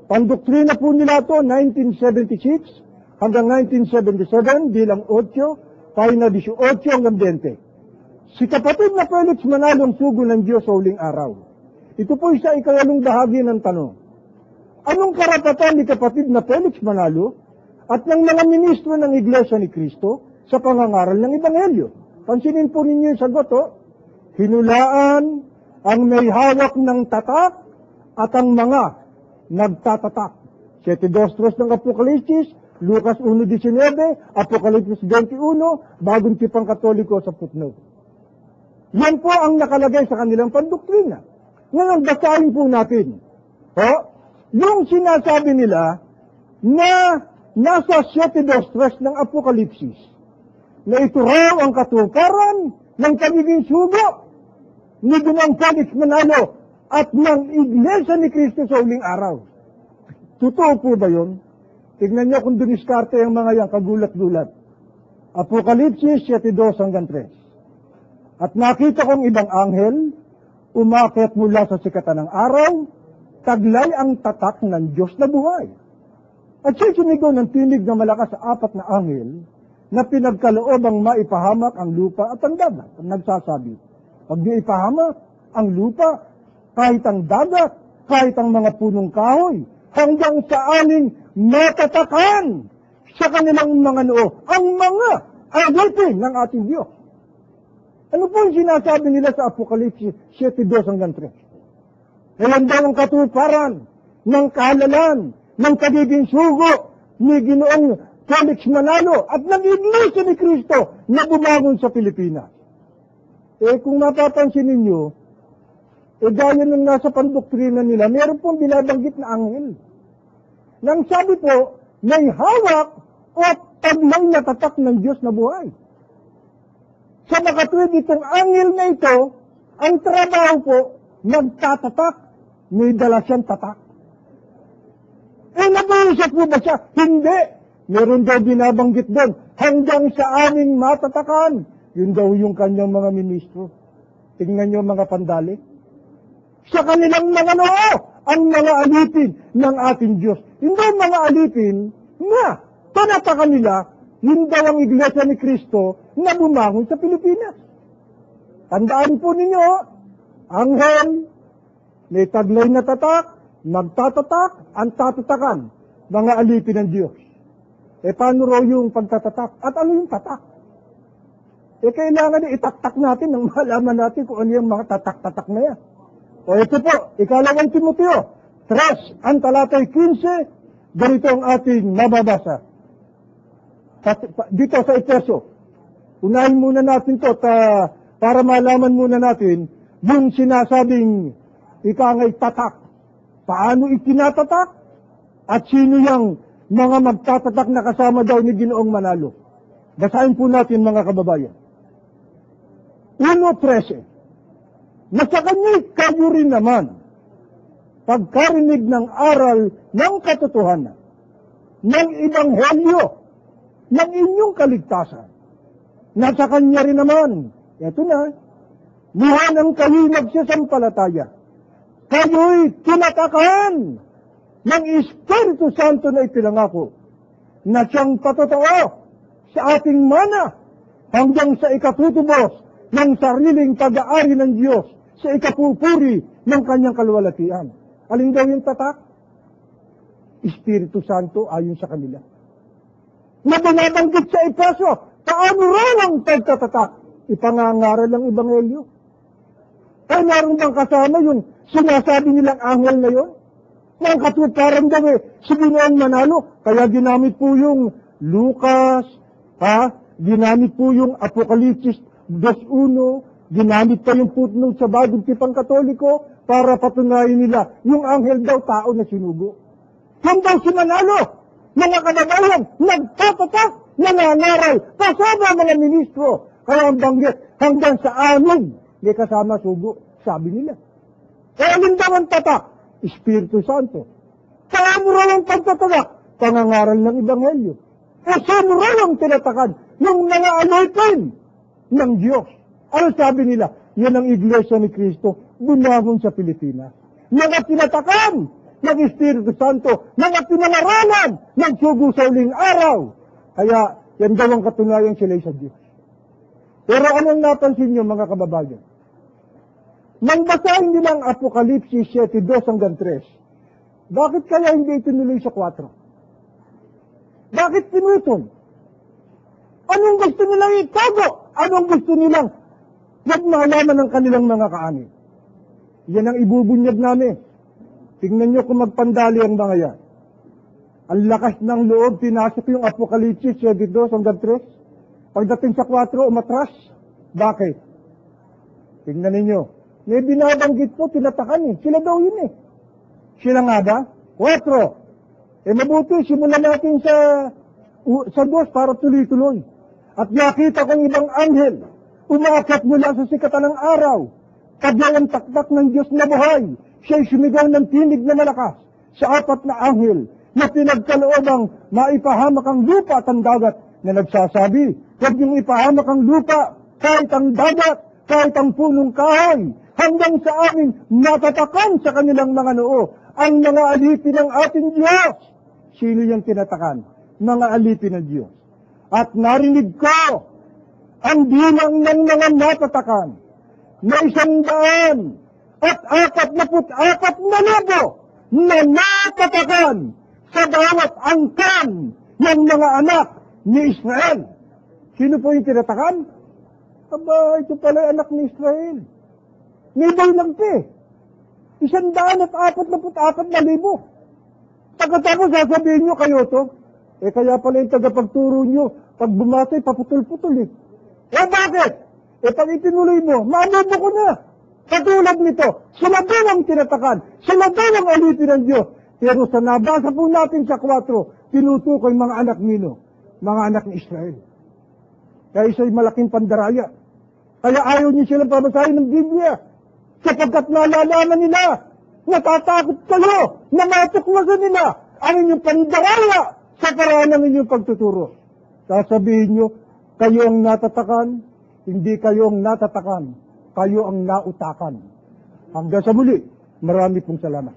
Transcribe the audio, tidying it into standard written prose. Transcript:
Pandoktrina po nila ito, 1976 hanggang 1977, bilang 8, pahina 18 hanggang 20. Si kapatid na Felix Manalo ang sugo ng Diyos sa huling araw. Ito po isa ikalawang bahagi ng tanong. Anong karapatan ni kapatid na Felix Manalo at ng mga ministro ng Iglesia ni Cristo sa pangangaral ng Ebanghelyo? Pansinin po ninyo yung sagot, hinulaan ang may hawak ng tatak at ang mga nagtatatak. 7:2 ng Apokalipsis, Lucas 1:19, Apokalipsis 21, Bagong Tipang Katoliko sa footnote. Yan po ang nakalagay sa kanilang pandoktrina. Ngayon, basahin po natin. Yung sinasabi nila na nasa 7:2 ng Apokalipsis, na ito raw ang katuparan ng pagiging sugo ni Ginong Felix Manalo at ng Iglesia ni Cristo sa huling araw. Totoo po ba yun? Tignan niyo kung diniskarte ang mga yan, kagulat-gulat. Apokalipsis 7:2 hanggang 3. At nakita kong ibang anghel, umakyat mula sa sikatan ng araw, taglay ang tatak ng Diyos na buhay. At siya sinigaw ng tinig na malakas sa 4 na anghel, na pinagkaloob ang maipahamak ang lupa at ang dagat. Nagsasabi, pag di ipahamak ang lupa, kahit ang dagat, kahit ang mga punong kahoy, hanggang sa aning matatakan sa kanilang mga noo, ang mga alipin ng ating Diyos. Ano po yung sinasabi nila sa Apokalipsis 7:2 hanggang 3? Ilan daw ang katuparan ng kahalalan, ng pagiging sugo ni Ginoong Felix Manalo at ng Iglesia ni Cristo na bumangon sa Pilipinas. Kung mapapansin ninyo, gaya ng nasa pandoktrina nila, meron pong binabanggit na anghel. Nang sabi po, may hawak o taglay na tatak ng Diyos na buhay. Sa makatuwid itong anghel na ito, ang trabaho po, nagtatatak, may dala siyang tatak. Nabausap po ba siya? Hindi. Meron daw binabanggit doon, hanggang sa aming matatakan. Yun daw yung kanyang mga ministro. Tingnan nyo mga pandali. Sa kanilang mga noo, ang mga alipin ng ating Diyos. Hindi mga alipin na panatakan nila, yun daw ang Iglesia ni Cristo na bumangon sa Pilipinas. Tandaan po ninyo, anghel, may taglay na tatak, magtatatak, ang tatatakan, mga alipin ng Diyos. Paano raw yung pagtatatak? At ano yung tatak? Kailangan itaktak natin nang malaman natin kung ano yung mga tatak-tatak na yan. Ito po, ikalawang Timoteo, 3, ang talatay 15, ganito ang ating mababasa. Dito sa Efeso, unahin muna natin to para malaman muna natin yung sinasabing ikangay tatak. Paano itinatatak? At sino yung mga magtatatak na kasama daw ni Ginoong Manalo? Basahin po natin mga kababayan. 1:13. Na sa kanya'y kayo rin naman, pagkarinig ng aral ng katotohanan, ng Ebanghelyo, ng inyong kaligtasan, na sa kanya rin naman, eto na, mula ng kayo'y nagsasampalataya, kayo'y tinatakan ng Espiritu Santo na ipinangako, na siyang patotoo sa ating mana, hanggang sa ikatutubos ng sariling pag-aari ng Diyos, sa ikapupuri ng kanyang kaluwalhatian. Alin daw yung tatak? Espiritu Santo ayon sa kanila. Na binabanggit sa Efeso, paano raw ang pagtatatak? Ipangangaral ng Ebanghelyo. Naroon bang kasama yun? Sinasabi nilang anghel na yun? Nang katuparan daw si Ginoong Manalo, kaya ginamit po yung Lucas, ginamit po yung Apokalipsis 2:1, ginamit pa yung footnote sa Bagong Tipang Katoliko para patunayan nila yung anghel daw tao na sinugo. Yan daw si Manalo, mga kababayan, nagtatatak, nangangaral, kasama mga ministro. Kaya ang banggit, hanggang sa amin, may kasama sugo, sabi nila. Alin daw ang tatak? Espiritu Santo. Kaya mo raw ang pagtatatak, pangangaral ng Ebanghelyo. Kaya mo raw ang tinatakan, yung mga alipin ng Diyos. Ano sabi nila? Yan ang Iglesia ni Cristo, bumangon sa Pilipinas. Mga tinatakan ng Espiritu Santo, mga pinangaralan ng sugo sa huling araw. Kaya, yan daw ang katunayan sila sa Diyos. Pero anong napansin niyo, mga kababayan? Nang basahin nila ang Apokalipsis 7:2 hanggang 3, bakit kaya hindi itinuloy sa 4? Bakit pinutol? Anong gusto nilang itago? Anong gusto nilang huwag malaman ng kanilang mga kaani? Yan ang ibubunyag namin. Tingnan nyo kung magpandali ang mga yan. Ang lakas ng loob, pinasok yung Apokalipsis 7:2 hanggang 3. Pagdating sa 4, umatras. Bakit? Tingnan ninyo. May binabanggit po, tinatakan eh. Sila daw yun eh. Sila nga ba? 4. Mabuti, simulan natin sa 2 para tuloy-tuloy. At nakita kong ibang anghel, umaakyat mula sa sikatan ng araw. Kadyaw ang taktak ng Diyos na buhay. Siya'y sumigaw ng tinig na malakas sa 4 na anghel na pinagkaloobang maipahamak ang lupa at ang dagat na nagsasabi, huwag niyong ipahamak ang lupa, kahit ang dagat, kahit ang punong kahoy, hanggang sa amin natatakan sa kanilang mga noo ang mga alipin ng ating Diyos. Sino yung tinatakan? Mga alipin ng Diyos. At narinig ko ang bilang ng mga natatakan na 144,000 na natatakan sa bawat angkan ng mga anak ni Israel. Sino po yung tinatakan? Aba, ito pala yung anak ni Israel. May lang pe. 144,000. Pagkatapos sasabihin nyo kayo to, kaya pala yung tagapagturo nyo, pag bumatay, paputol-putol eh. Bakit? Pag itinuloy mo, maanubo ko na. Katulad nito, sila daw ang tinatakan, sila daw ang alipin ng Diyos. Pero sa nabasa po natin sa 4, tinutukoy mga anak nino, mga anak ni Israel. Kaya isa'y malaking pandaraya. Kaya ayaw niyo silang pabasahin ng Biblia. Sapagkat nalalaman nila, natatakot kayo, na matuklasan nila ang inyong pandaraya sa paraan ng inyong pagtuturo. Sasabihin nyo, kayo ang natatakan, hindi kayo ang natatakan, kayo ang nautakan. Hanggang sa muli, marami pong salamat.